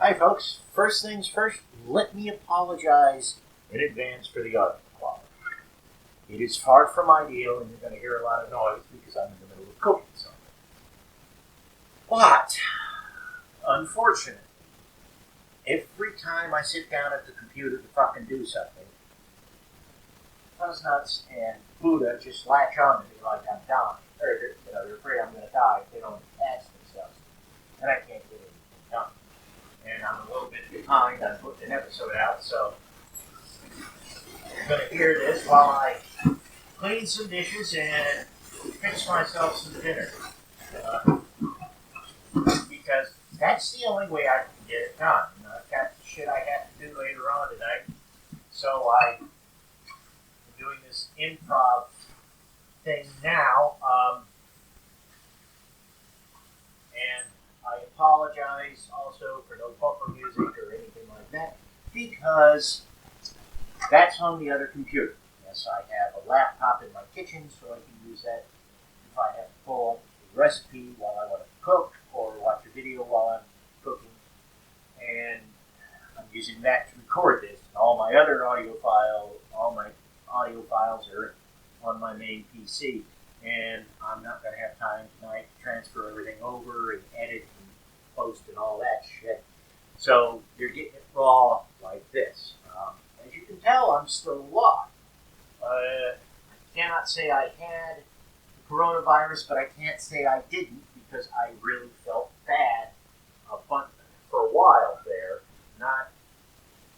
Hi, folks. First things first, let me apologize in advance for the audio quality. It is far from ideal, and you're going to hear a lot of noise because I'm in the middle of cooking something. But, unfortunately, every time I sit down at the computer to fucking do something, Fuzznuts and Buddha just latch on to me like I'm dying. Or, they're afraid I'm going to die if they don't attach themselves. And I can't get anything done. And I'm a little bit behind on putting an episode out, so you're going to hear this while I clean some dishes and fix myself some dinner. Because that's the only way I can get it done. I've got shit I have to do later on tonight, so I'm doing this improv thing now. And I apologize also for no bumper music or anything like that, because that's on the other computer. Yes, I have a laptop in my kitchen, so I can use that if I have to pull up a recipe while I want to cook, or watch a video while I'm cooking. And I'm using that to record this. All my other audio files are on my main PC. And I'm not going to have time tonight to transfer everything over and edit and post and all that shit. So you're getting it raw like this. As you can tell, I'm still alive. I cannot say I had the coronavirus, but I can't say I didn't, because I really felt bad for a while there. Not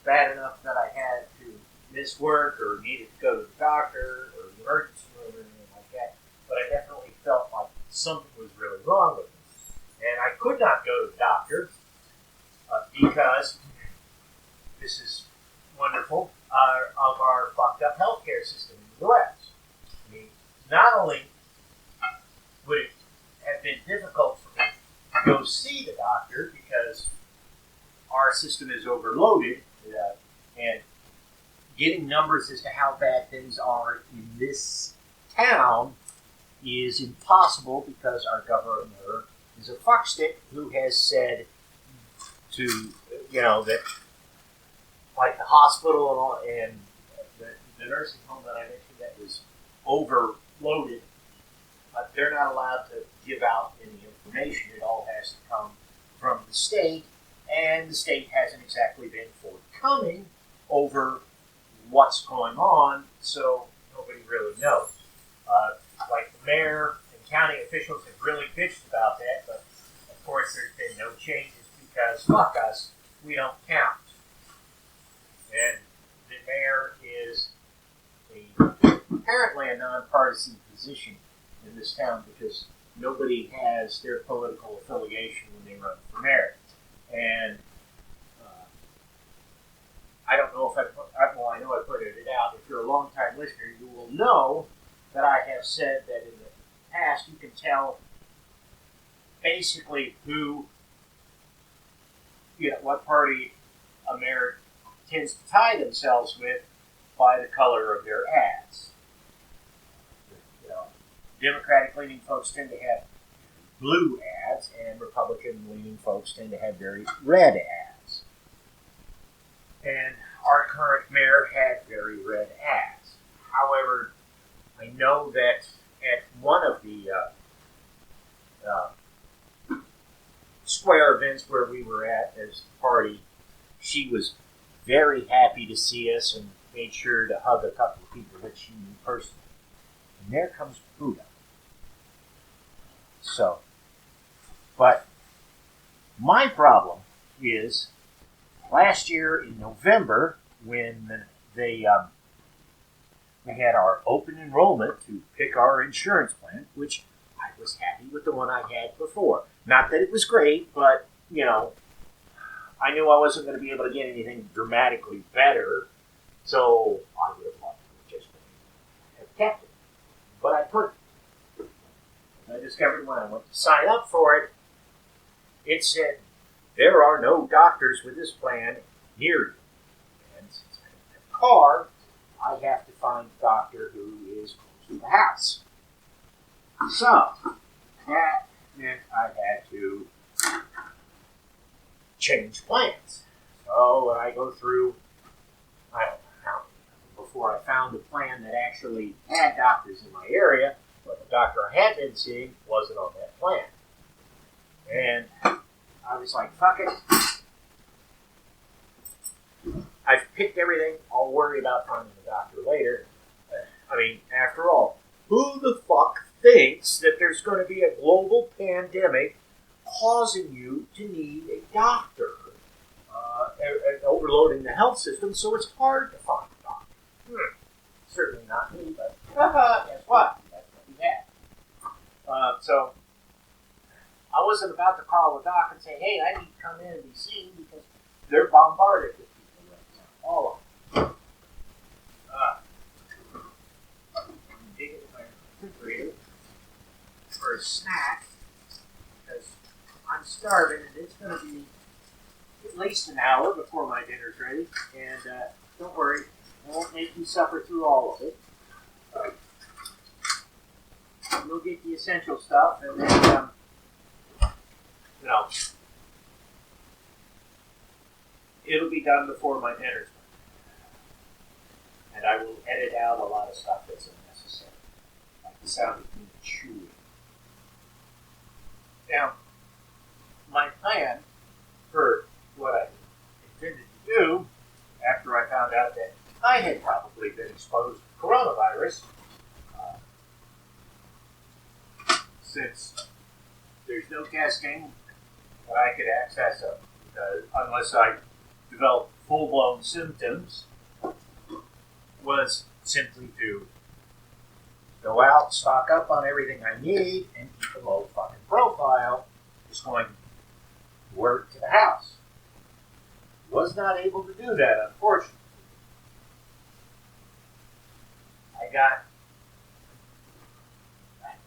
bad enough that I had to miss work or needed to go to the doctor or the emergency room or anything like that. But I definitely felt like something was really wrong with me. And I could not go to the doctor because this is wonderful, of our fucked up healthcare system in the U.S. I mean, not only would it have been difficult for me to go see the doctor because our system is overloaded, and getting numbers as to how bad things are in this town is impossible because our governor is a fuckstick who has said to, that like the hospital and all, and the nursing home that I mentioned that was overloaded, they're not allowed to give out any information. It all has to come from the state, and the state hasn't exactly been forthcoming over what's going on, so nobody really knows. Like the mayor and county officials have really bitched about that, but of course there's been no changes because fuck us, we don't count. And the mayor is apparently a nonpartisan position in this town because nobody has their political affiliation when they run for mayor. And I don't know if I know I pointed it out. If you're a long-time listener, you will know that I have said that in the past you can tell basically what party a mayor tends to tie themselves with by the color of their ads. Democratic-leaning folks tend to have blue ads, and Republican-leaning folks tend to have very red ads. And our current mayor had very red ads. However, I know that at one of the square events where we were at as a party, she was very happy to see us and made sure to hug a couple of people that she knew personally. And there comes Buddha. So, but my problem is last year in November when we had our open enrollment to pick our insurance plan, which I was happy with the one I had before. Not that it was great, but, I knew I wasn't going to be able to get anything dramatically better, so I would have wanted to just have kept it. But I couldn't. I discovered when I went to sign up for it, it said, there are no doctors with this plan near you. And since I don't have a car, I have to find a doctor who is close to the house. So, that meant I had to change plans. So I go through, I don't know how, before I found a plan that actually had doctors in my area, but the doctor I had been seeing wasn't on that plan. And I was like, fuck it. I've picked everything. I'll worry about finding the doctor later. I mean, after all, who the fuck thinks that there's going to be a global pandemic causing you to need a doctor? And overloading the health system so it's hard to find a doctor. Certainly not me, but guess what? That's what we had. So I wasn't about to call the doc and say, hey, I need to come in and be seen because they're bombarded with people right now. All of them. I'm digging in my refrigerator for a snack because I'm starving and it's going to be at least an hour before my dinner's ready. And don't worry, I won't make you suffer through all of it. You'll get the essential stuff and then, it'll be done before my dinner's done. And I will edit out a lot of stuff that's unnecessary, like the sound of me chewing. Now, my plan for what I intended to do after I found out that I had probably been exposed to coronavirus, since there's no testing that I could access of, unless I developed full-blown symptoms, was simply to go out, stock up on everything I need, and keep a low fucking profile, just going to work to the house. Was not able to do that, unfortunately.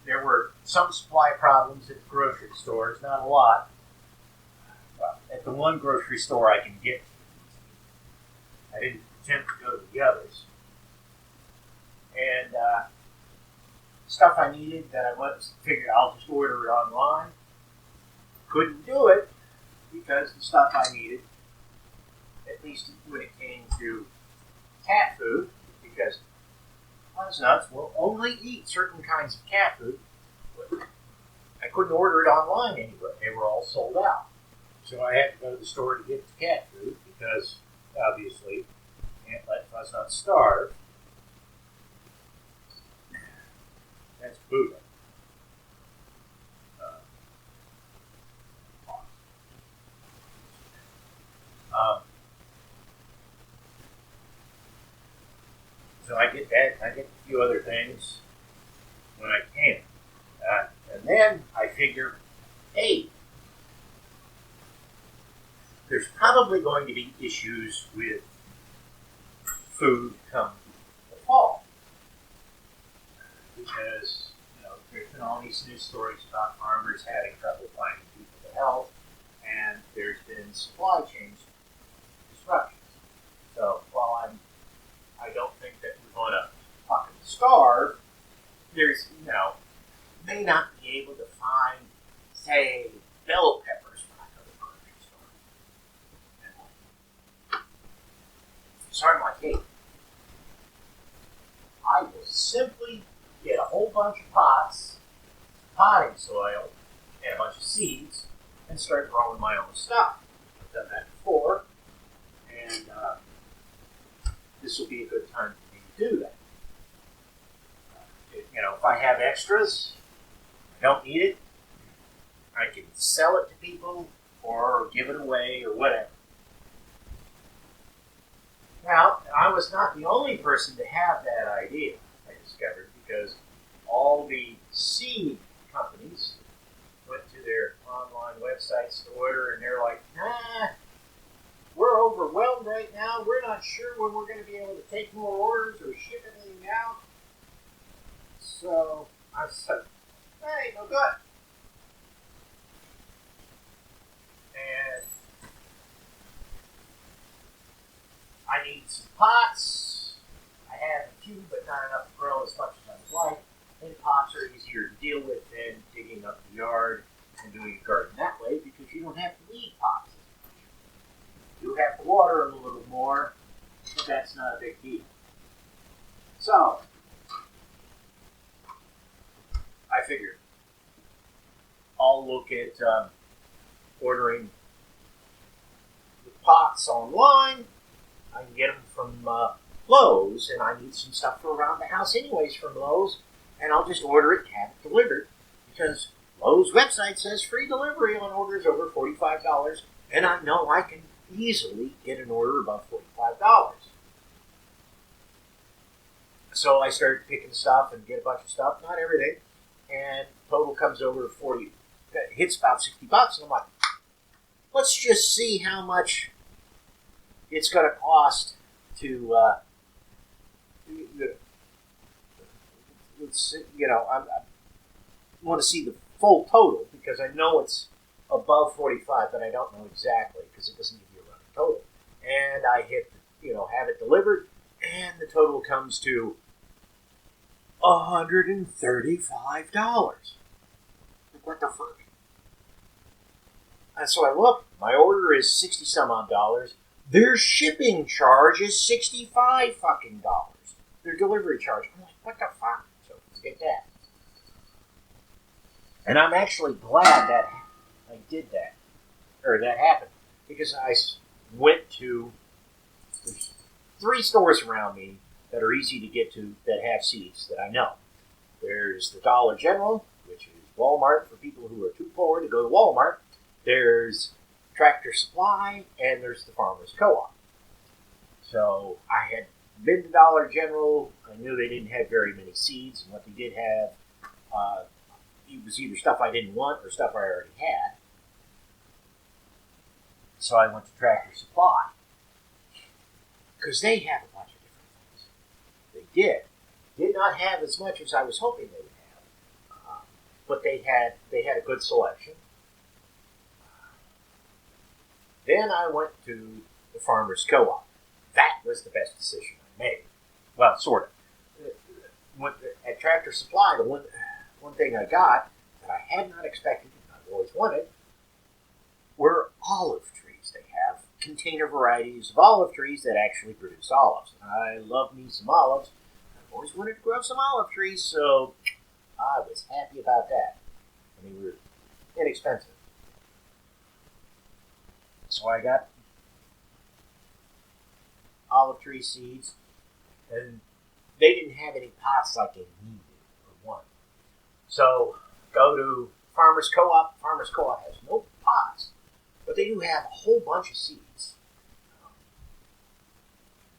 There were some supply problems at the grocery stores, not a lot. Well, at the one grocery store I can get to. I didn't attempt to go to the others. And stuff I needed that I figured I'll just order it online. Couldn't do it because the stuff I needed, at least when it came to cat food, because Fuzznuts will only eat certain kinds of cat food. But I couldn't order it online anywhere. They were all sold out. So I had to go to the store to get the cat food because, obviously, can't let Fuzznuts starve. That's Buddha. So I get that. I get a few other things when I can. And then I figure, hey, there's probably going to be issues with food come the fall. Because, there's been all these news stories about farmers having trouble finding people to help, and there's been supply chain disruptions. So while I don't think that we're going to fucking starve, there's, may not be able to find, say, bell peppers when I go to the grocery store. Sorry, my cake. I will simply get a whole bunch of pots, potting soil, and a bunch of seeds, and start growing my own stuff. I've done that before, and this will be a good time for me to do that. If I have extras, I don't need it, I can sell it to people or give it away or whatever. Now, I was not the only person to have that idea, I discovered, because all the seed companies went to their online websites to order, and they're like, we're overwhelmed right now. We're not sure when we're going to be able to take more orders or ship anything out. So I said, hey, no good. And I need some pots. I have a few, but not enough to grow as much as I would like. And pots are easier to deal with than digging up the yard and doing a garden that way because you don't have to weed pots as much. have to water them a little more, but that's not a big deal. So, I figured I'll look at ordering the pots online. I can get them from Lowe's, and I need some stuff for around the house anyways from Lowe's, and I'll just order it and have it delivered, because Lowe's website says free delivery on orders over $45, and I know I can easily get an order above $45. So I started picking stuff and get a bunch of stuff, not everything, and total comes over 40, hits about $60, and I'm like, let's just see how much it's going to cost to, I want to see the full total, because I know it's above 45, but I don't know exactly, because it doesn't give you a running total. And I hit, have it delivered, and the total comes to $135. Like, what the fuck? And so I look, my order is 60 some odd dollars. Their shipping charge is $65 fucking dollars. Their delivery charge. I'm like, what the fuck? So forget that. And I'm actually glad that I did that, or that happened, because I went to, there's 3 stores around me that are easy to get to that have seeds that I know. There's the Dollar General, which is Walmart for people who are too poor to go to Walmart. There's Tractor Supply, and there's the Farmer's Co-op. So I had been to Dollar General. I knew they didn't have very many seeds, and what they did have, it was either stuff I didn't want or stuff I already had. So I went to Tractor Supply, because they have a bunch of different things. They did not have as much as I was hoping they would have, but they had a good selection. Then I went to the Farmer's Co-op. That was the best decision I made. Well, sort of. At Tractor Supply, the one thing I got that I had not expected, and I've always wanted, were olive trees. They have container varieties of olive trees that actually produce olives. I love me some olives. I've always wanted to grow some olive trees, so I was happy about that. And they were inexpensive. So I got olive tree seeds, and they didn't have any pots like they needed or wanted. So go to Farmer's Co-op. Farmer's Co-op has no pots, but they do have a whole bunch of seeds.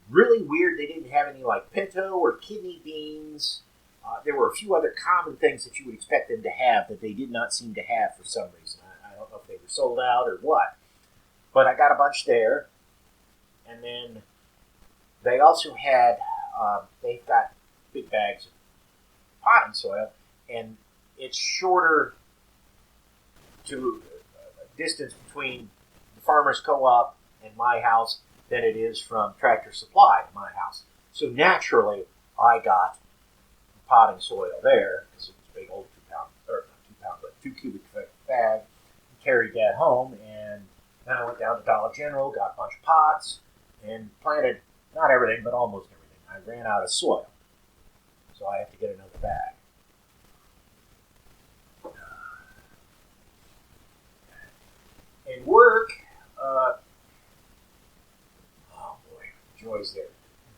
Really weird, they didn't have any like pinto or kidney beans. There were a few other common things that you would expect them to have that they did not seem to have for some reason. I don't know if they were sold out or what. But I got a bunch there. And then they also had, they've got big bags of potting soil, and it's shorter to a distance between the Farmer's Co-op and my house than it is from Tractor Supply to my house. So naturally, I got the potting soil there, because it was a big old 2 cubic foot bag, and carried that home. And then I went down to Dollar General, got a bunch of pots, and planted, not everything, but almost everything. I ran out of soil, so I have to get another bag. In work, oh boy, joys there.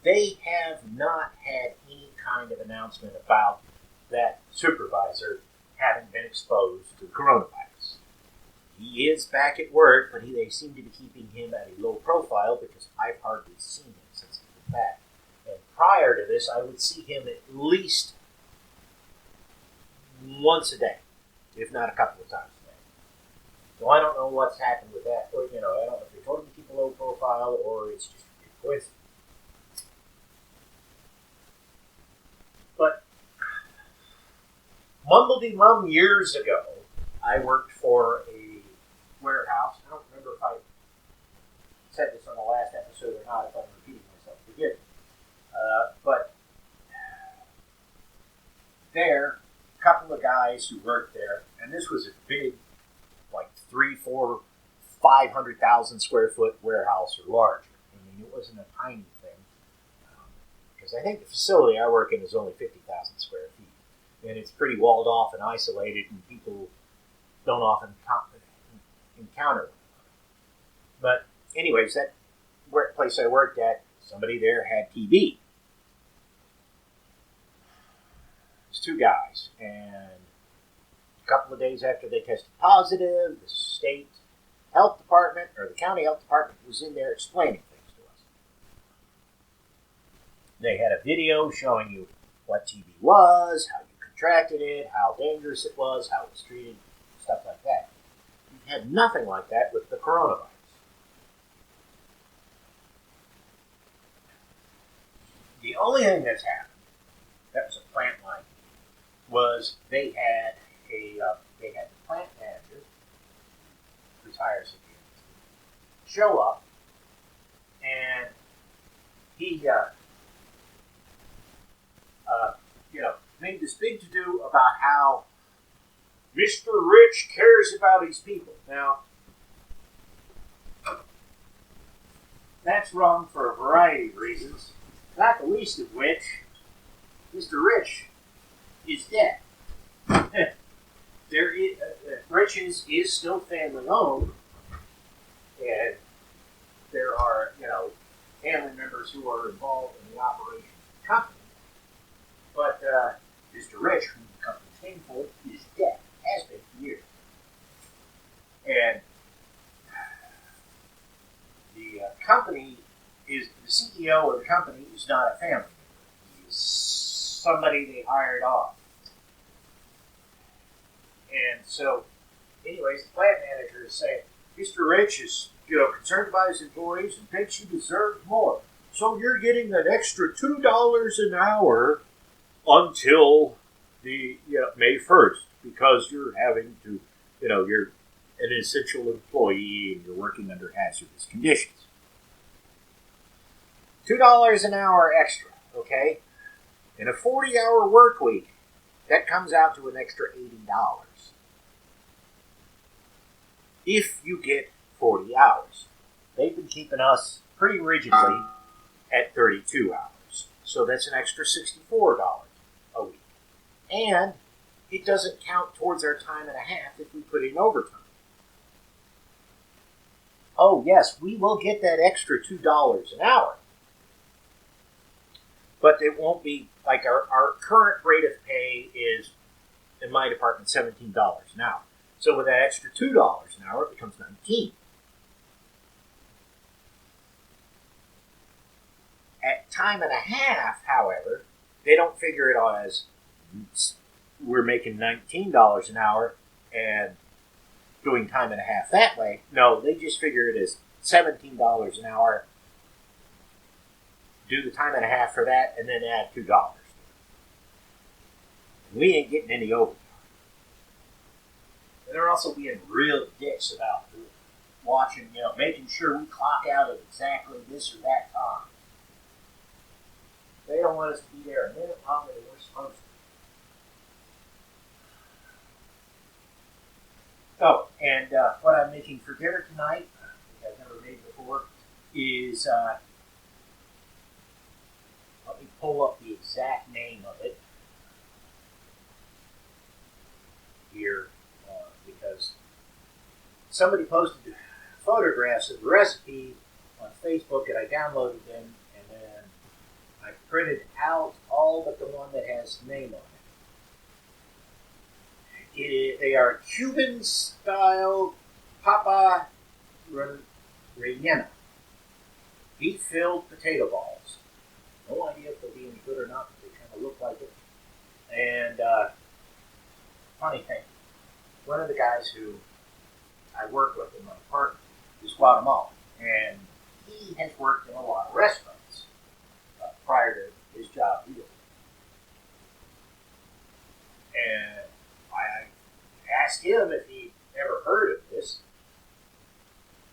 They have not had any kind of announcement about that supervisor having been exposed to the coronavirus. He is back at work, but they seem to be keeping him at a low profile, because I've hardly seen him since he's been back. And prior to this, I would see him at least once a day, if not a couple of times a day. So I don't know what's happened with that. Or, I don't know if they told him to keep a low profile, or it's just a coincidence. But mumble-de-mum years ago, I worked for a warehouse. I don't remember if I said this on the last episode or not. If I'm repeating myself, forgive me. But there, a couple of guys who worked there, and this was a big, like 3, 4, 500,000 square foot warehouse or larger. I mean, it wasn't a tiny thing. Because I think the facility I work in is only 50,000 square feet. And it's pretty walled off and isolated, and people don't often encounter it. But anyways, that workplace I worked at, somebody there had TB. It was two guys, and a couple of days after they tested positive, the state health department, or the county health department, was in there explaining things to us. They had a video showing you what TB was, how you contracted it, how dangerous it was, how it was treated, stuff like that. We had nothing like that with the coronavirus. The only thing that's happened, that was a plant line, was they had the plant manager, retires again, show up, and he made this big to do about how Mr. Rich cares about his people. Now, that's wrong for a variety of reasons, not the least of which, Mr. Rich is dead. Rich's is still family owned, and there are, family members who are involved in the operation of the company. But Mr. Rich, who the company's named for, is dead. Has been for years. And the company is, the CEO of the company is not a family member. He is somebody they hired on. And so, anyways, the plant manager is saying, Mr. Rich is, concerned about his employees and thinks he deserves more. So you're getting an extra $2 an hour until the May 1st because you're having to, you're an essential employee and you're working under hazardous conditions. $2 an hour extra, okay? In a 40-hour work week, that comes out to an extra $80. If you get 40 hours. They've been keeping us pretty rigidly at 32 hours. So that's an extra $64 a week. And it doesn't count towards our time and a half if we put in overtime. Oh yes, we will get that extra $2 an hour. But it won't be, like our current rate of pay is, in my department, $17 an hour. So with that extra $2 an hour, it becomes $19. At time and a half, however, they don't figure it on as we're making $19 an hour and doing time and a half that way. No, they just figure it as $17 an hour, do the time and a half for that, and then add $2. And we ain't getting any overtime. And they're also being real dicks about watching, making sure we clock out at exactly this or that time. They don't want us to be there a minute longer than we're supposed to. Oh, and what I'm making for dinner tonight, which I've never made before, is, let me pull up the exact name of it here, because somebody posted photographs of the recipe on Facebook, and I downloaded them, and then I printed out all but the one that has the name on it. They are Cuban-style papa rellena, beef-filled potato balls. No idea if they'll be any good or not, but they kind of look like it. And funny thing, one of the guys who I work with in my apartment is Guatemalan, and he has worked in a lot of restaurants prior to his job here. And I asked him if he'd ever heard of this,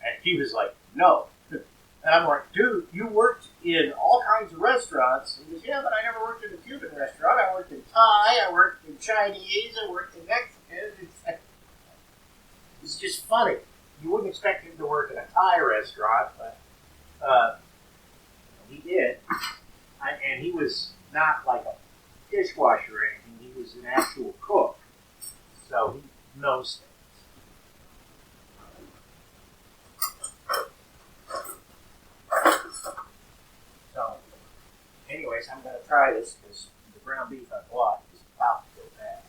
and he was like, no. And I'm like, dude, you worked in all kinds of restaurants. And he goes, yeah, but I never worked in a Cuban restaurant. I worked in Thai, I worked in Chinese, I worked in Mexican. It's just funny. you wouldn't expect him to work in a Thai restaurant, but he did. And he was not like a dishwasher or anything. He was an actual cook. So he knows things. So, anyways, I'm going to try this because the ground beef I bought is about to go bad.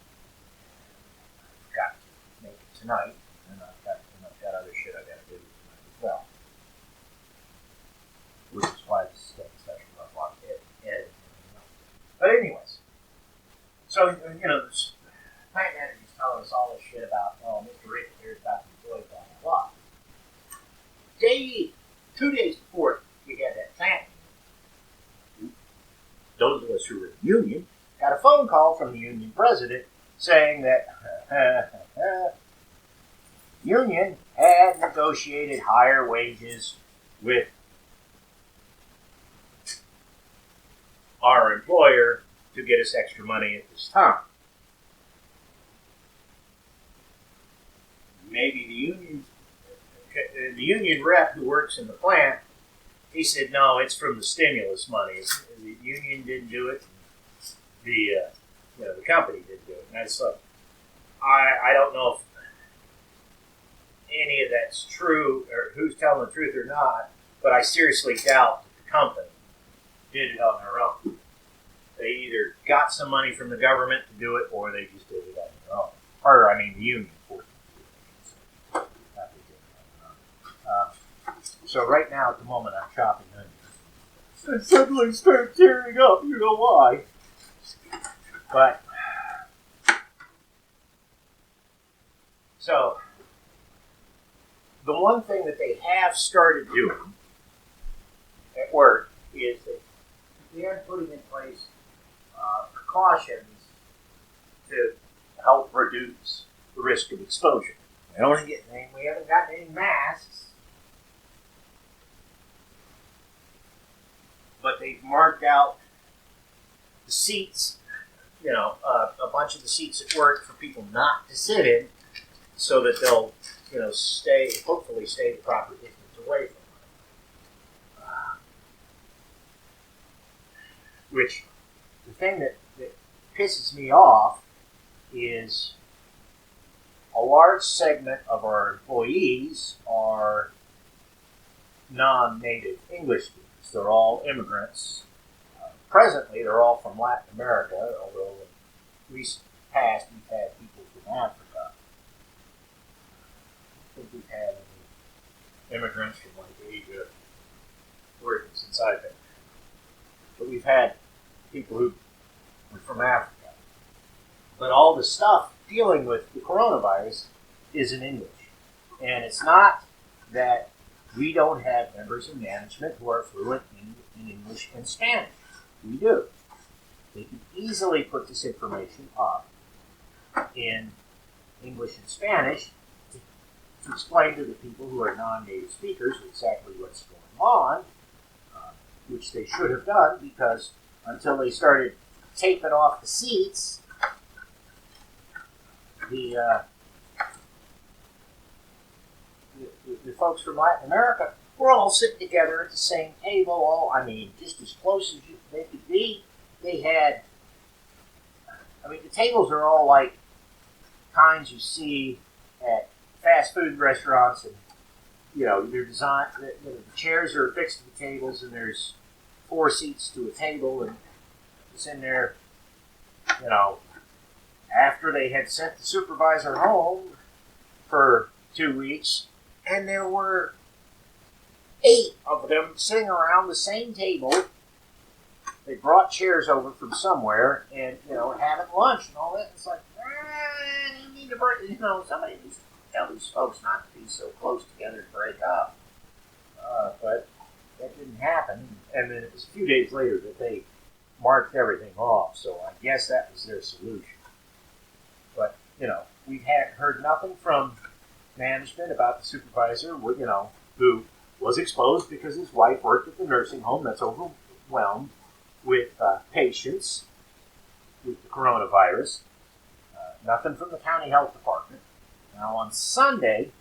I've got to make it tonight, and I've got other shit I've got to do tonight as well. Which is why this is getting such a rough on editing. But anyways, so, you know, this plant manager's telling us all this shit about, oh, Mr. Rick here's about the employee, blah, blah, blah. 2 days before we had that plant meeting, those of us who were in the union got a phone call from the union president saying that union had negotiated higher wages with our employer to get us extra money at this time. Maybe the union rep who works in the plant, he said, no, it's from the stimulus money. The union didn't do it. The company didn't do it. And I just thought, I don't know if any of that's true or who's telling the truth or not, but I seriously doubt that the company did it on their own. They either got some money from the government to do it or they just did it on their own. Or, I mean, the union forced them to do it. So right now, at the moment, I'm chopping onions. And suddenly start tearing up. You know why. But, so, the one thing that they have started doing at work is that they are putting in place precautions to help reduce the risk of exposure. We haven't gotten any masks, but they've marked out the seats, a bunch of the seats at work for people not to sit in, so that they'll, hopefully stay the proper distance away from them. Which, the thing that pisses me off is a large segment of our employees are non-native English speakers. They're all immigrants. Presently, they're all from Latin America, although in recent past we've had people from Africa. I think we've had immigrants from like Asia working since I've been. But we've had people who were from Africa. But all the stuff dealing with the coronavirus is in English. And it's not that we don't have members of management who are fluent in English and Spanish. We do. They can easily put this information up in English and Spanish to explain to the people who are non-native speakers exactly what's going on, which they should have done, because until they started taping off the seats, the folks from Latin America were all sitting together at the same table, just as close as they could be. They had, the tables are all like kinds you see at fast food restaurants, and they're designed. The chairs are affixed to the tables, and there's 4 seats to a table, and it's in there. After they had sent the supervisor home for 2 weeks, and there were 8 of them sitting around the same table. They brought chairs over from somewhere, and having lunch and all that. It's like, you need to break. Somebody needs to tell these folks not to be so close together to break up. But that didn't happen, and then it was a few days later that they marked everything off. So I guess that was their solution. But we've heard nothing from management about the supervisor, who was exposed because his wife worked at the nursing home that's overwhelmed with patients with the coronavirus. Nothing from the county health department. Now on Sunday,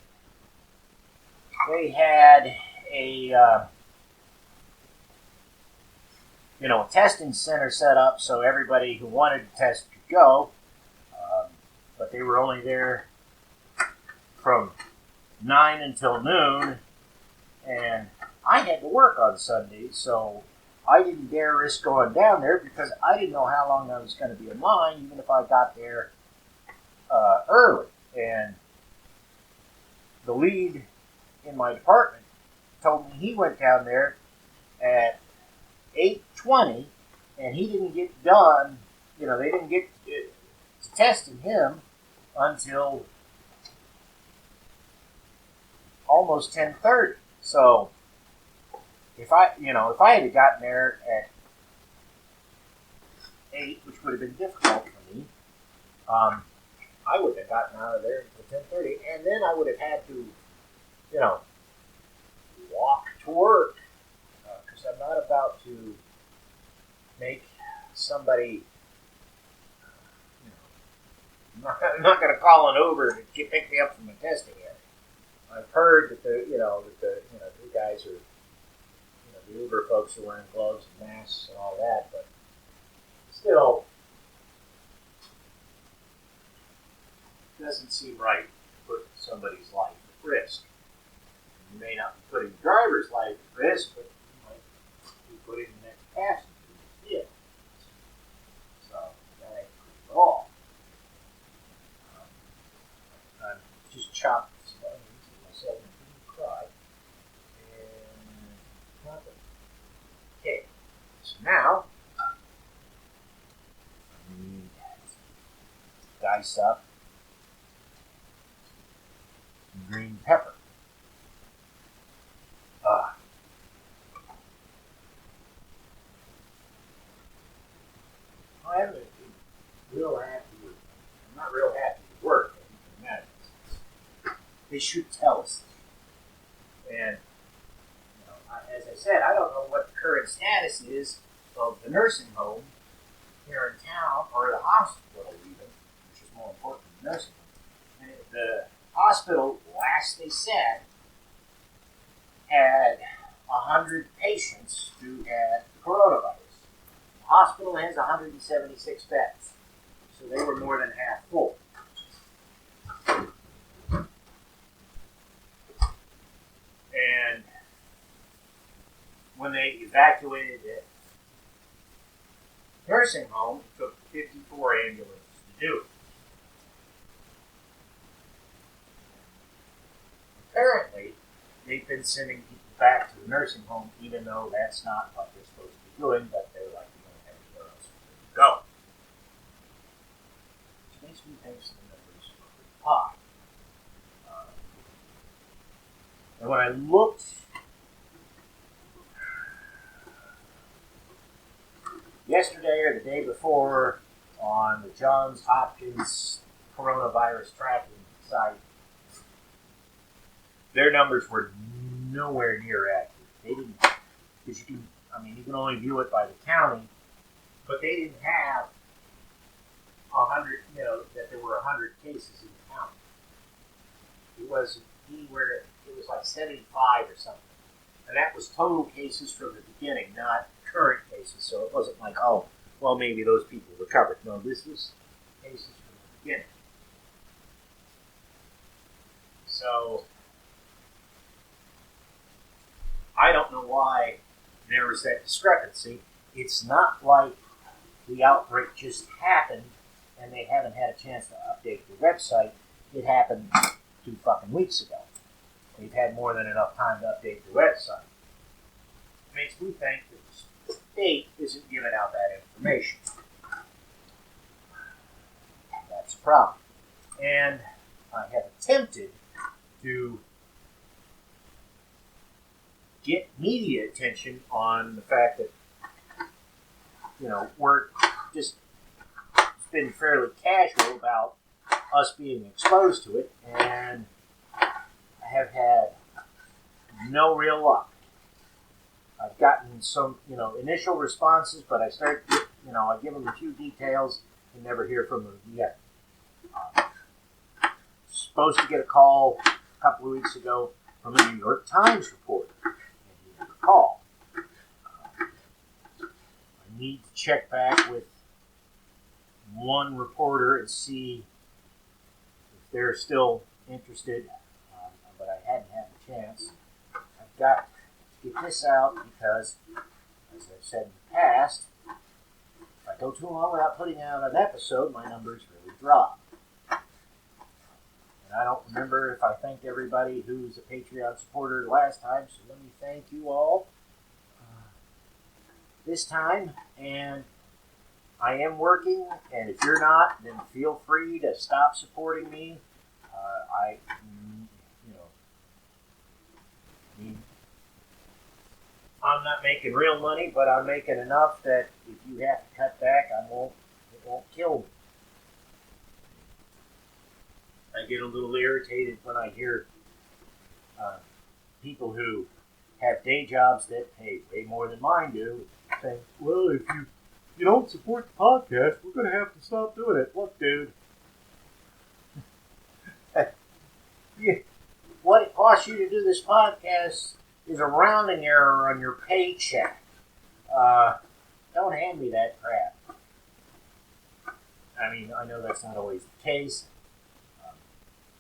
they had a testing center set up so everybody who wanted to test could go, but they were only there from 9 until noon, and I had to work on Sundays, so I didn't dare risk going down there because I didn't know how long I was going to be in line, even if I got there early. And the lead in my department told me he went down there at 8:20, and he didn't get done. They didn't get to testing him until almost 10:30. So if I had gotten there at 8, which would have been difficult for me, I would have gotten out of there until 10:30, and then I would have had to, walk to work, because I'm not about to make somebody. I'm not going to call an Uber to pick me up from the testing area. I've heard that the guys are, the Uber folks are wearing gloves and masks and all that, but still, it doesn't seem right to put somebody's life at risk. You may not be putting the driver's life at risk, but you might be putting the next passenger in the vehicle. So that ain't good at all. I'm just chopped this morning to myself and didn't cry. And nothing. Okay, so now I need to dice up some green pepper. I haven't been real happy with. I'm not real happy with work. As you can imagine, they should tell us. And as I said, I don't know what the current status is of the nursing home here in town, or the hospital even, which is more important than the nursing home. And the hospital, last they said, had 100 patients who had the coronavirus. The hospital has 176 beds, so they were more than half full. And when they evacuated the nursing home, it took 54 ambulances to do it. Apparently, they've been sending people back to the nursing home, even though that's not what they're supposed to be doing, but they're like, we don't have anywhere else to go. Which makes me think the numbers are pretty high. And when I looked yesterday or the day before on the Johns Hopkins coronavirus tracking site, their numbers were nowhere near accurate. They didn't, because you can only view it by the county, but they didn't have 100, that there were 100 cases in the county. It was anywhere, it was like 75 or something. And that was total cases from the beginning, not current cases. So it wasn't like, oh, well, maybe those people recovered. No, this was cases from the beginning. So I don't know why there was that discrepancy. It's not like the outbreak just happened and they haven't had a chance to update the website. It happened 2 fucking weeks ago. They've had more than enough time to update the website. It makes me think that the state isn't giving out that information. That's a problem. And I have attempted to get media attention on the fact that, we're just been fairly casual about us being exposed to it, and I have had no real luck. I've gotten some, initial responses, but I start, I give them a few details and never hear from them yet. Supposed to get a call a couple of weeks ago from a New York Times reporter. And you recall, I need to check back with one reporter and see if they're still interested, but I hadn't had the chance. I've got to get this out because, as I've said in the past, if I go too long without putting out an episode, my numbers really drop. And I don't remember if I thanked everybody who's a Patreon supporter last time, so let me thank you all this time. And I am working, and if you're not, then feel free to stop supporting me. I'm not making real money, but I'm making enough that if you have to cut back, it won't kill me. I get a little irritated when I hear people who have day jobs that pay way more than mine do saying, well, if you don't support the podcast, we're going to have to stop doing it. Look, dude, what it costs you to do this podcast is a rounding error on your paycheck. Don't hand me that crap. I mean, I know that's not always the case,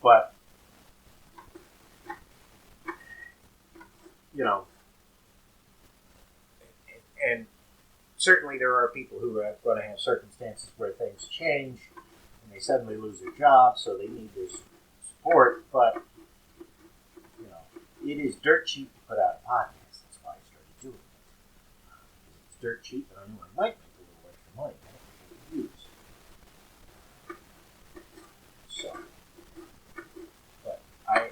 but, you know, and certainly there are people who are going to have circumstances where things change and they suddenly lose their job, so they need this support, but, you know, it is dirt cheap to put out a podcast. That's why I started doing it. It's dirt cheap, and I knew I might make a little extra money I could use. So, but I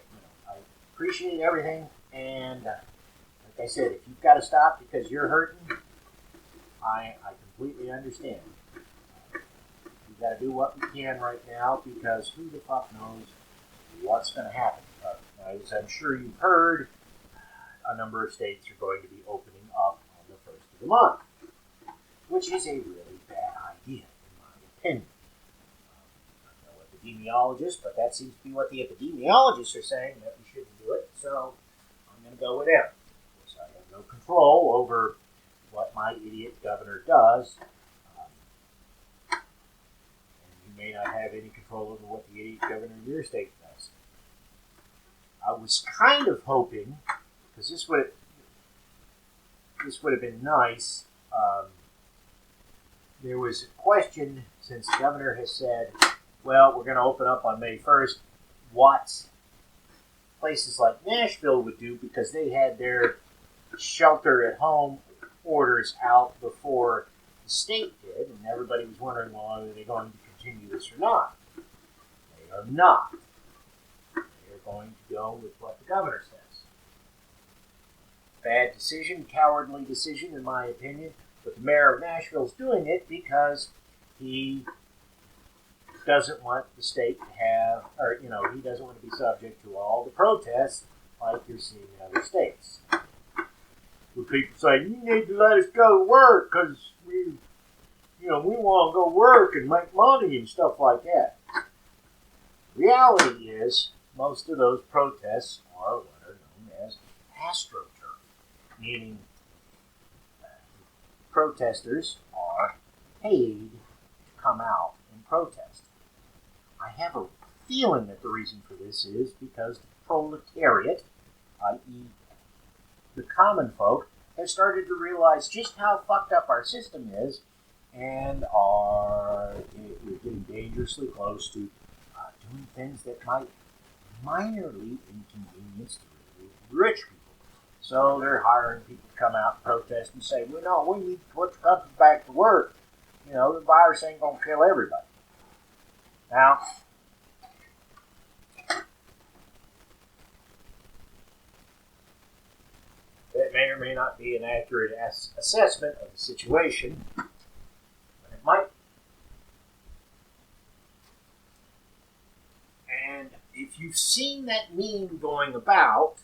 appreciate everything, and like I said, if you've got to stop because you're hurting, I completely understand. We've got to do what we can right now because who the fuck knows what's going to happen. As I'm sure you've heard, a number of states are going to be opening up on the 1st of the month, which is a really bad idea, in my opinion. I'm no epidemiologist, but that seems to be what the epidemiologists are saying, that we shouldn't do it, so I'm going to go with them. Of course, I have no control over what my idiot governor does, and you may not have any control over what the idiot governor in your state does. I was kind of hoping, because this would have been nice. There was a question, since the governor has said, well, we're going to open up on May 1st, what places like Nashville would do, because they had their shelter-at-home orders out before the state did, and everybody was wondering, well, are they going to continue this or not? They are not. Going to go with what the governor says. Bad decision, cowardly decision in my opinion, but the mayor of Nashville is doing it because he doesn't want the state to have, or he doesn't want to be subject to all the protests like you're seeing in other states. With people saying, you need to let us go to work because we want to go work and make money and stuff like that. Reality is, most of those protests are what are known as astroturf, meaning protesters are paid to come out and protest. I have a feeling that the reason for this is because the proletariat, i.e. the common folk, have started to realize just how fucked up our system is and we're getting dangerously close to doing things that might minorly inconvenience the rich people. So they're hiring people to come out and protest and say, well, no, we need to put the country back to work. The virus ain't going to kill everybody. Now, that may or may not be an accurate assessment of the situation, but it might. And if you've seen that meme going about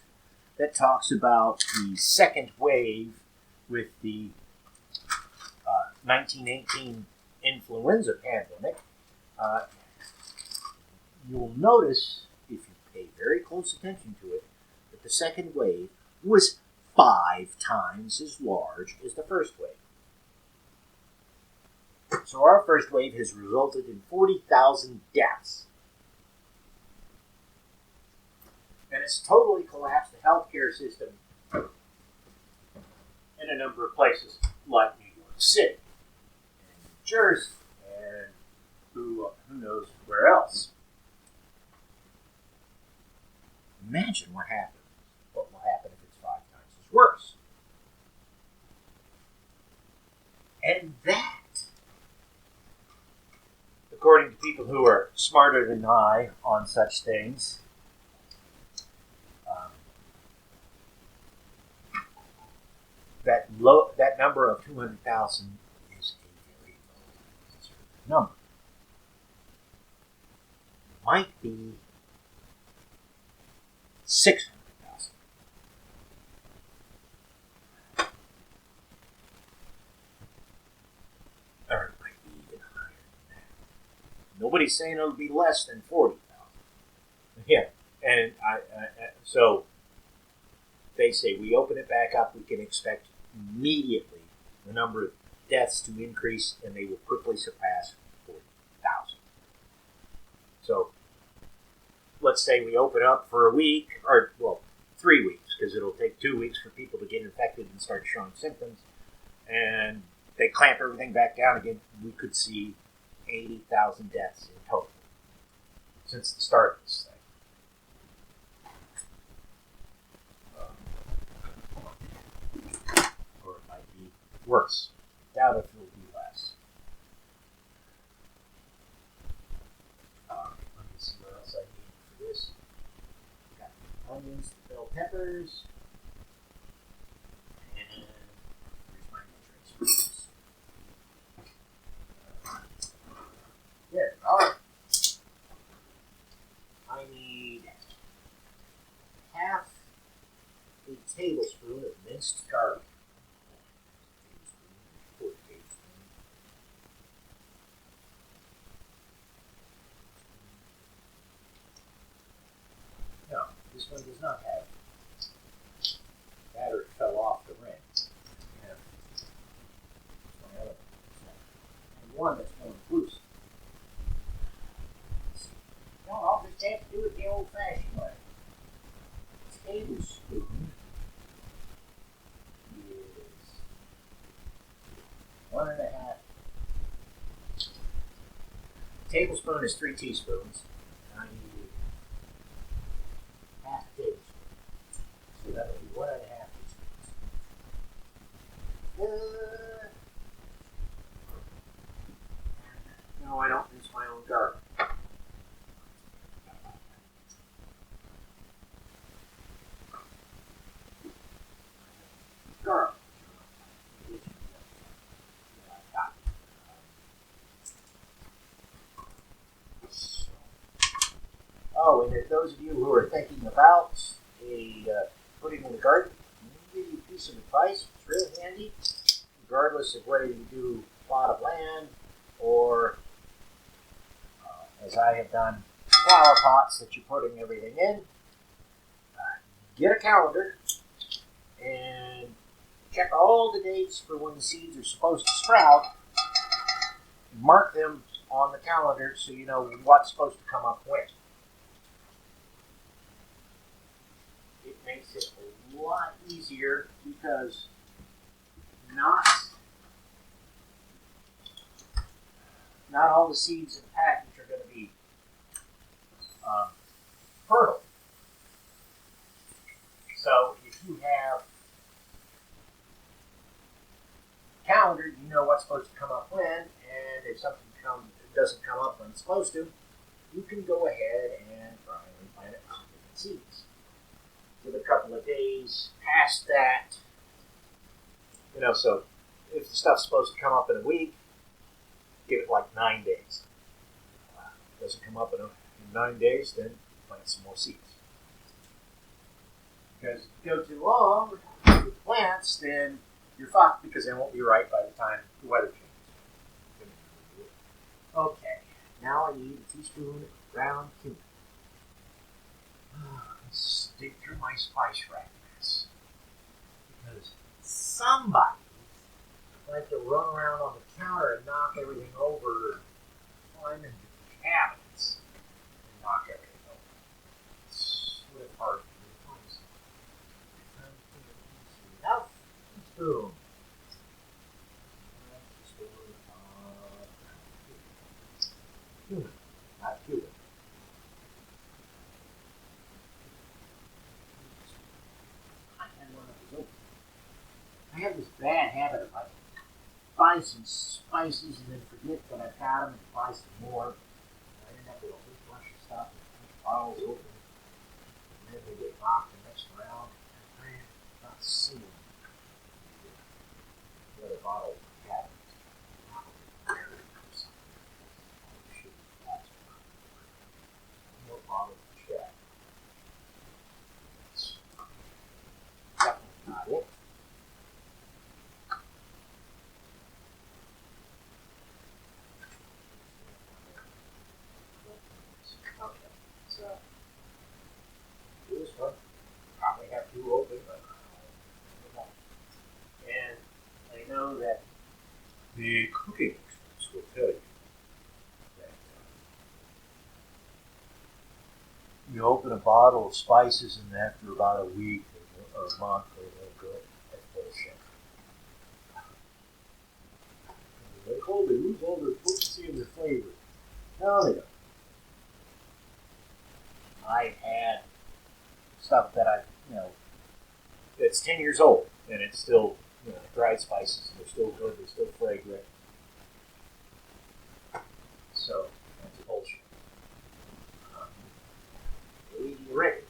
that talks about the second wave with the 1918 influenza pandemic, you'll notice, if you pay very close attention to it, that the second wave was 5 times as large as the first wave. So our first wave has resulted in 40,000 deaths. And it's totally collapsed the healthcare system in a number of places, like New York City, and New Jersey, and who knows where else. Imagine what will happen if it's 5 times as worse. And that, according to people who are smarter than I on such things, that number of 200,000 is a very low number. It might be 600,000. Or it might be even higher than that. Nobody's saying it'll be less than 40,000. Yeah, and so they say we open it back up, we can expect immediately the number of deaths to increase, and they will quickly surpass 40,000. So let's say we open up for a week, or 3 weeks, because it'll take 2 weeks for people to get infected and start showing symptoms, and they clamp everything back down again. We could see 80,000 deaths in total since the start of this thing. Or it might be worse. Doubt if it'll be less. Let me see what else I need for this. Got onions, bell peppers, and here's my nutrients. There, alright. I need half a tablespoon of minced garlic. No, this one does not have battery fell off the ring. Yeah. And one that's more loose. No, I'll just have to do it the old-fashioned way. Tablespoon is 1.5. Tablespoon is 3 teaspoons. And I need half a tablespoon. So that would be 1.5 teaspoons. No, I don't use my own garlic. Garlic. Oh, and if those of you who are thinking about putting in the garden, let me give you a piece of advice. It's real handy, regardless of whether you do a plot of land or, as I have done, flower pots that you're putting everything in. Get a calendar and check all the dates for when the seeds are supposed to sprout. Mark them on the calendar so you know what's supposed to come up when. It makes it a lot easier because not all the seeds in the package are going to be fertile. So if you have a calendar, you know what's supposed to come up when, and if something doesn't come up when it's supposed to, you can go ahead and try and plant it on different seeds. Give it a couple of days past that, so if the stuff's supposed to come up in a week, give it like 9 days. If it doesn't come up in 9 days, then plant some more seeds. Because if you go too long with plants, then you're fucked because they won't be right by the time the weather changes. Okay, now I need a teaspoon of ground cumin. dig through my spice rack mess. Because somebody likes to run around on the counter and knock everything over, climb into the cabinets and knock everything over. Split apart. Enough. Boom. Human, not human. I have this bad habit of like buy some spices and then forget that I've had them and buy some more. I end up with a whole bunch of stuff and bottles open, and then they get knocked and mixed around, and I'm not seeing the other bottles I have. More bottles to check. That's definitely not it. Okay, so this one probably have two open, but and I know that the cooking experts will tell you that you open a bottle of spices and after about a week or a month they won't go. That's bullshit. They lose all their potency and their flavor. No, they don't. I've had stuff that it's 10 years old and it's still, dried spices and they're still good, they're still fragrant. So, that's bullshit. You ready?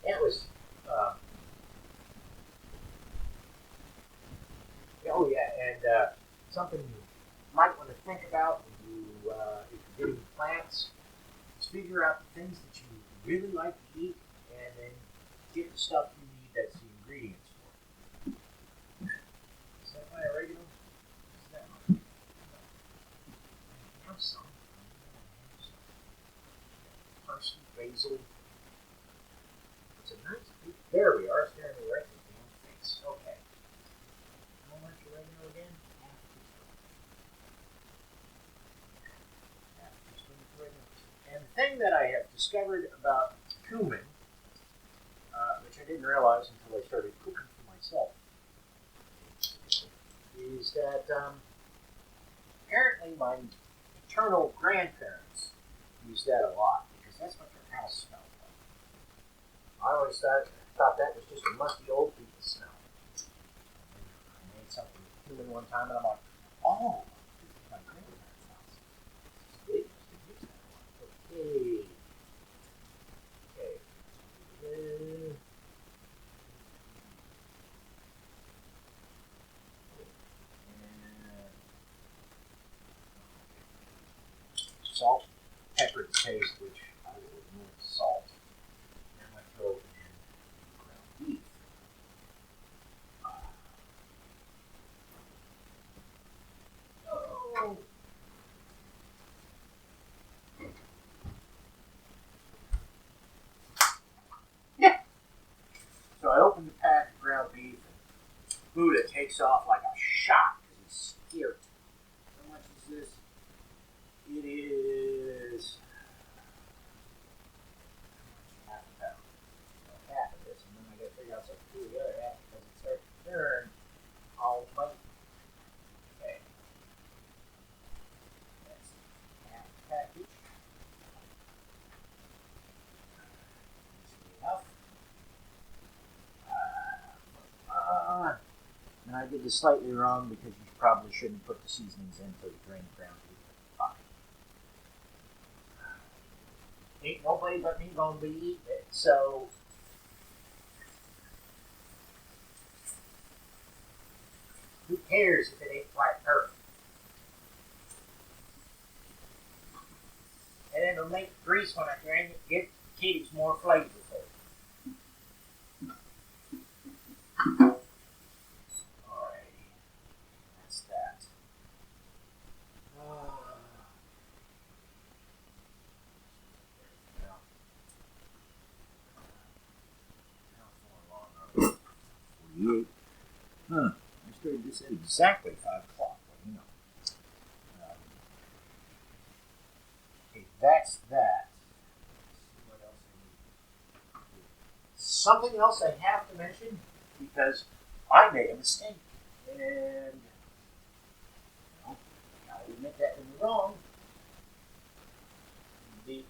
That was, oh yeah, and something you might want to think about when if you're getting plants, is figure out the things that you really like to eat, and then get the stuff you need that's the ingredients for. Is that my oregano? Is that my? I have some. Parsley, basil. It's a nice big. There we are. Staring me right in the damn face. Okay. How much oregano again? Half a teaspoon of oregano. And the thing that I have discovered about cumin, which I didn't realize until I started cooking for myself, is that apparently my maternal grandparents used that a lot because that's what their house smelled like. I always thought that was just a musty old people smell. I made something with cumin one time and I'm like, oh, this is my grandparents' house. They used to use that a lot. Okay. Salt, pepper to taste, which I will remove salt. And I'm going to throw in ground beef. Oh. Yeah. So I opened the pack of ground beef, and Buddha takes off like a shot because he's scared. How much is this? It is half a pound. So half of this, and then I got to figure out something to do with the other half because it starts to turn all white. Okay. That's half the package. Enough. And I did this slightly wrong because you probably shouldn't put the seasonings in until you drain the ground beef. Ain't nobody but me gonna be eating it, so who cares if it ain't quite perfect? And then it'll make grease when I drain it, Katie's more flavorful. Alrighty, that's that. Now, how far along are we? 48. Huh. I started this at exactly 5 o'clock. Well, you know. Okay, that's that. What else I need to do? Something else I have to mention because I made a mistake. And I admit that to be wrong. You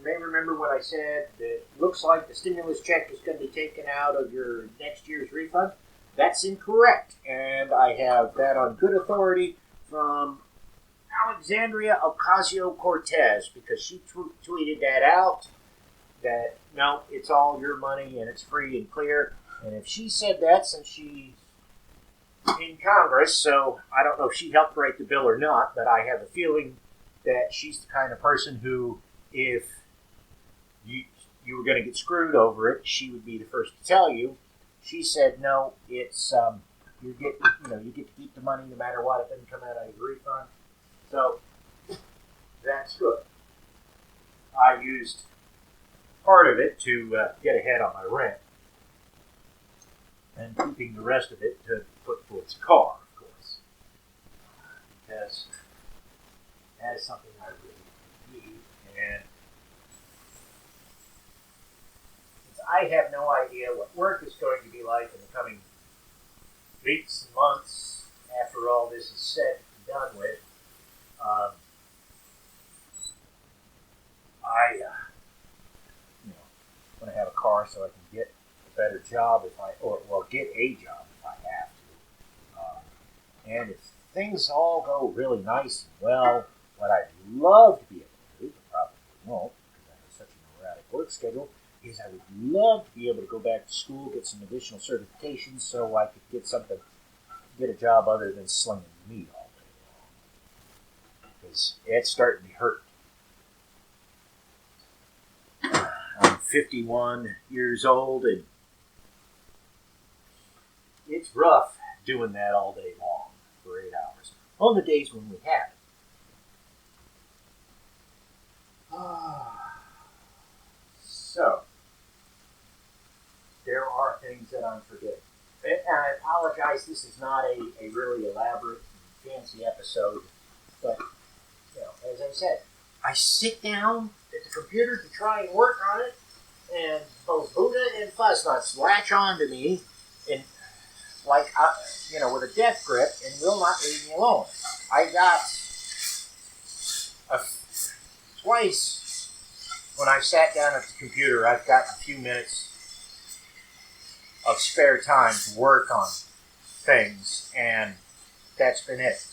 may remember what I said. That it looks like the stimulus check is going to be taken out of your next year's refund. That's incorrect, and I have that on good authority from Alexandria Ocasio-Cortez because she tweeted that out. That no, it's all your money and it's free and clear. And if she said that, since she's in Congress, so I don't know if she helped write the bill or not, but I have a feeling that she's the kind of person who, if you were going to get screwed over it, she would be the first to tell you. She said, no, it's you get to keep the money no matter what. It doesn't come out of your refund. So that's good. I used part of it to get ahead on my rent, and keeping the rest of it to put towards a car, of course, because that is something I really need. And I have no idea what work is going to be like in the coming weeks and months after all this is said and done with. I want to have a car so I can get a better job get a job if I have to. And if things all go really nice and well, what I'd love to be able to do, but probably won't because I have such an erratic work schedule, is I would love to be able to go back to school, get some additional certifications so I could get a job other than slinging meat all day long. Because it's starting to hurt. I'm 51 years old and it's rough doing that all day long for 8 hours. On the days when we have it. So, there are things that I'm forgetting. And I apologize, this is not a really elaborate and fancy episode, but, as I said, I sit down at the computer to try and work on it, and both Buddha and Fuzznuts latch on to me, and with a death grip, and will not leave me alone. I got twice when I sat down at the computer, I've got a few minutes of spare time to work on things, and that's been it.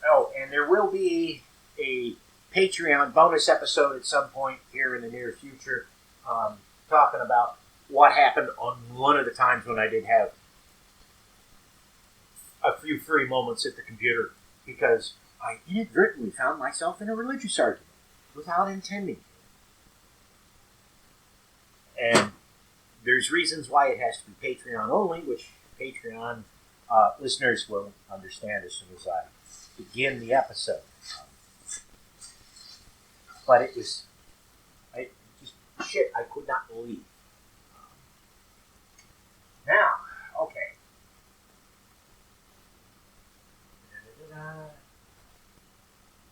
Oh, and there will be a Patreon bonus episode at some point here in the near future, talking about what happened on one of the times when I did have a few free moments at the computer, because I inadvertently found myself in a religious argument without intending to. And there's reasons why it has to be Patreon only, which Patreon listeners will understand as soon as I begin the episode. But it was just shit I could not believe. Now, okay.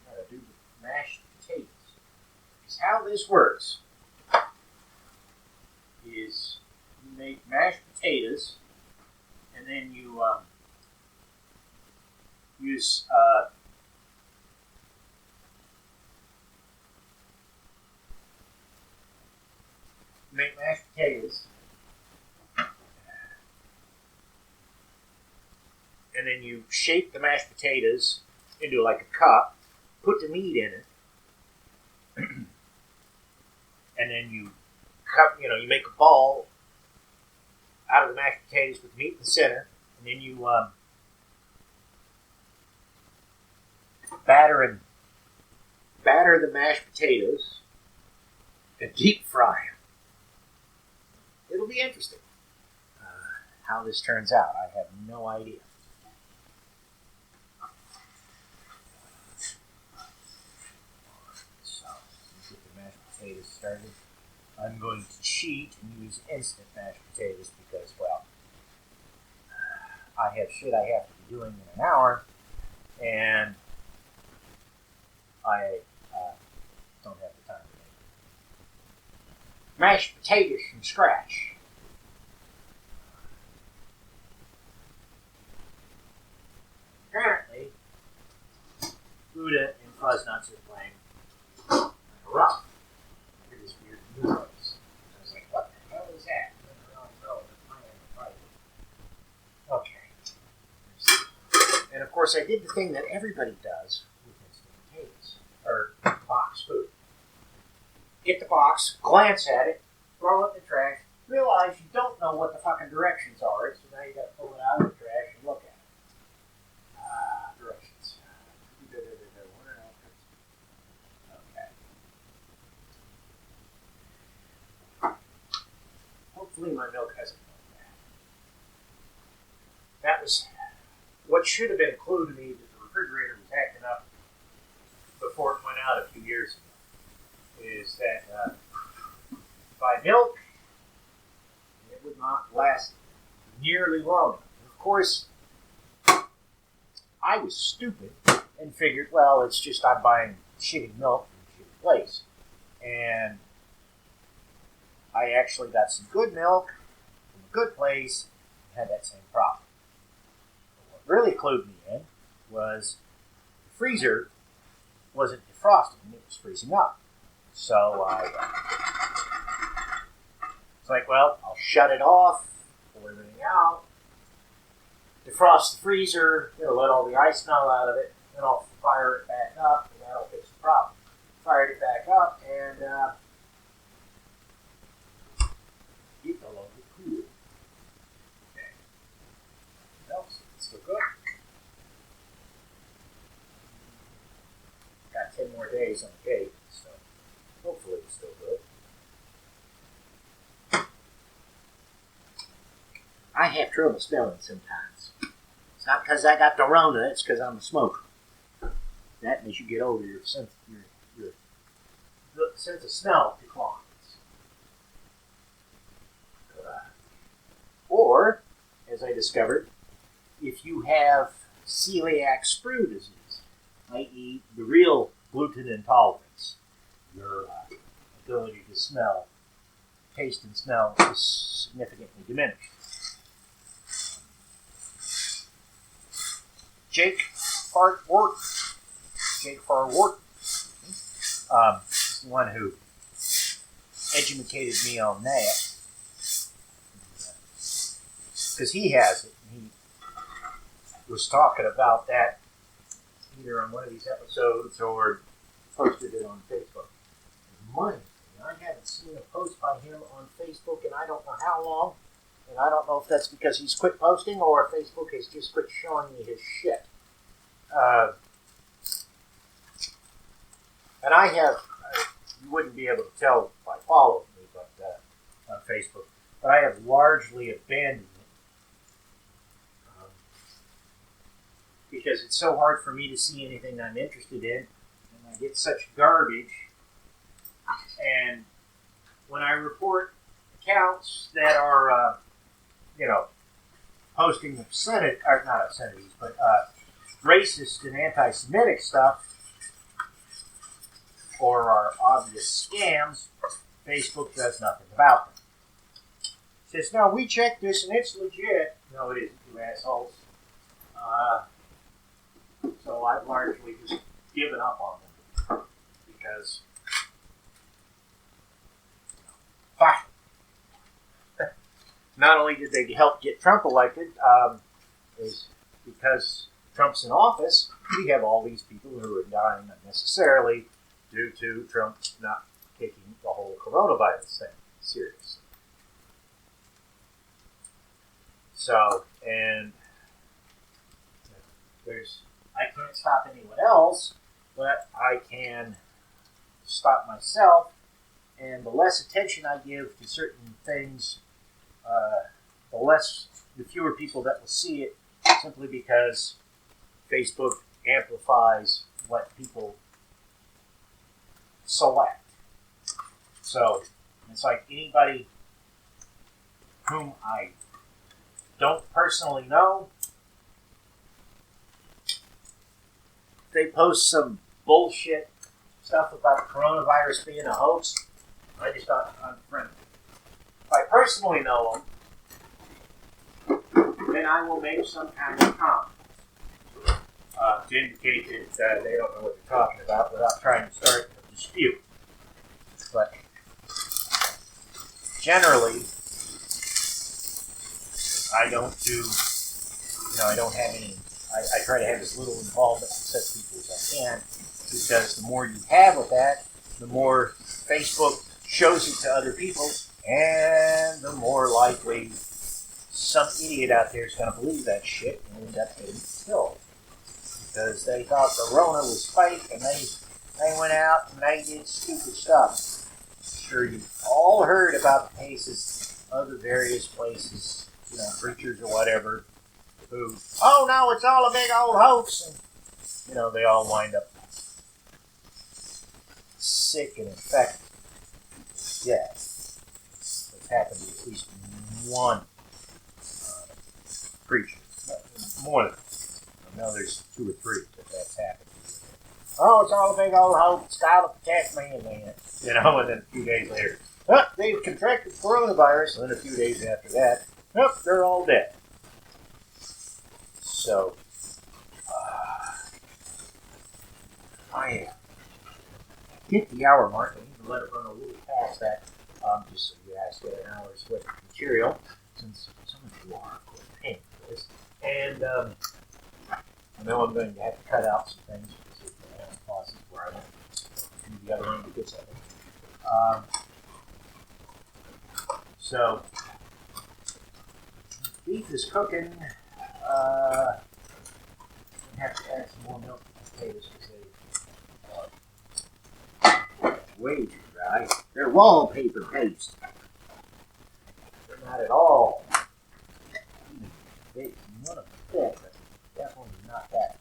Gotta do the mashed potatoes. Because how this works is you make mashed potatoes, and then you use make mashed potatoes, and then you shape the mashed potatoes into like a cup, put the meat in it, and then you cut, you make a ball out of the mashed potatoes with meat in the center, and then you batter the mashed potatoes and deep fry them. It'll be interesting how this turns out. I have no idea. So, let's get the mashed potatoes started. I'm going to cheat and use instant mashed potatoes because, well, I have shit I have to be doing in an hour, and I don't have the time to make it. Mashed potatoes from scratch. Apparently, Buddha and Fuzznuts are playing rough. I hear this weird noise. I was like, what the hell is that? Okay. And of course, I did the thing that everybody does with instant potatoes, or box food. Get the box, glance at it, throw it in the trash, realize you don't know what the fucking directions are, so now you got to pull it out of the trash and look at it. Directions. Okay. Hopefully my milk hasn't done that. That was what should have been a clue to me that the refrigerator was acting up before it went out a few years ago. Is that if I milk, it would not last nearly long enough. And of course, I was stupid and figured, well, it's just I'm buying shitty milk from a shitty place. And I actually got some good milk from a good place and had that same problem. But what really clued me in was the freezer wasn't defrosting, it was freezing up. So it's like, well, I'll shut it off, pull everything out, defrost the freezer, let all the ice melt out of it, then I'll fire it back up, and that'll fix the problem. Fired it back up, and it no longer cool. Okay. It's still good. Got 10 more days on the gate, so hopefully it's still good. I have trouble smelling sometimes. It's not because I got the Rona, it's because I'm a smoker. That means you get over your sense of smell declines. Or, as I discovered, if you have celiac sprue disease, i.e. the real gluten intolerance, your ability to smell, taste and smell is significantly diminished. Jake Farwart is the one who educated me on that. Because he has it. He was talking about that either on one of these episodes or posted it on Facebook. Money. I haven't seen a post by him on Facebook in I don't know how long. And I don't know if that's because he's quit posting or if Facebook has just quit showing me his shit. And I have, you wouldn't be able to tell if I followed me on Facebook, but I have largely abandoned it. Because it's so hard for me to see anything I'm interested in, and I get such garbage. And when I report accounts that are, posting not obscenities, but racist and anti-Semitic stuff, or are obvious scams, Facebook does nothing about them. It says, no, we checked this and it's legit. No, it isn't, you assholes. So I've largely just given up on them because not only did they help get Trump elected, is because Trump's in office, we have all these people who are dying unnecessarily due to Trump not taking the whole coronavirus thing seriously. So, and I can't stop anyone else, but I can stop myself And the less attention I give to certain things, the fewer people that will see it, simply because Facebook amplifies what people select. So it's like anybody whom I don't personally know, they post some bullshit stuff about the coronavirus being a hoax, I just unfriend them. If I personally know them, then I will make some kind of comment to indicate that they don't know what they're talking about without trying to start a dispute. But generally, I don't do, I don't have any, I try to have as little involvement with such people as I can, because the more you have with that, the more Facebook shows it to other people, and the more likely some idiot out there is going to believe that shit and end up getting killed. Because they thought the Rona was fake, and they went out and they did stupid stuff. I'm sure you've all heard about the cases of the various places, preachers or whatever, who, oh no, it's all a big old hoax, and, they all wind up sick and infected. Yeah, it's happened to at least one preacher, more than I know there's 2 or 3 that's happened. Oh, it's all a big old hoax, God will protect me, and then, and then a few days later, they've contracted coronavirus, and then a few days after that, they're all dead. So, I hit the hour mark. I need to let it run a little past that, just so you guys get an hour's worth of material, since some of you are paying for this. And I know I'm going to have to cut out some things because of the pauses where I went to the other end to get something. So, beef is cooking. I have to add some more milk to potatoes because they're way too dry. They're wallpaper paste. They're not at all. They want to fit, but definitely not that.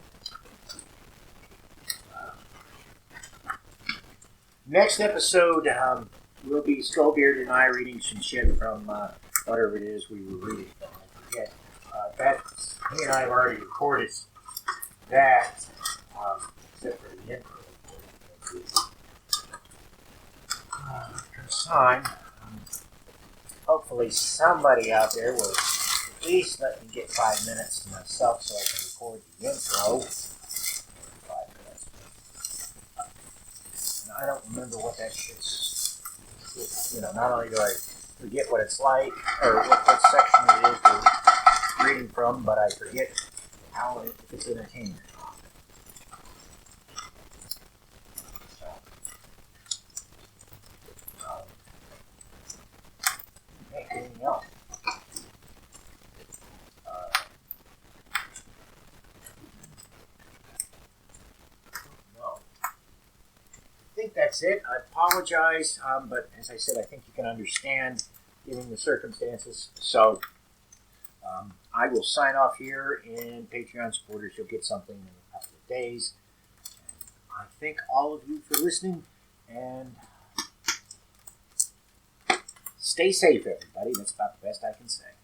Next episode will be Skullbeard and I reading some shit from whatever it is we were reading. I forget. He and I have already recorded that, except for the intro. Comes time. Hopefully somebody out there will at least let me get 5 minutes to myself so I can record the intro. 5 minutes. And I don't remember what that shit's. Not only do I forget what it's like, or what section it is we're reading from, but I forget if it's entertaining. Anything else? No. I think that's it. I apologize, but as I said, I think you can understand given the circumstances. So I will sign off here, and Patreon supporters, you'll get something in a couple of days. And I thank all of you for listening, and stay safe, everybody. That's about the best I can say.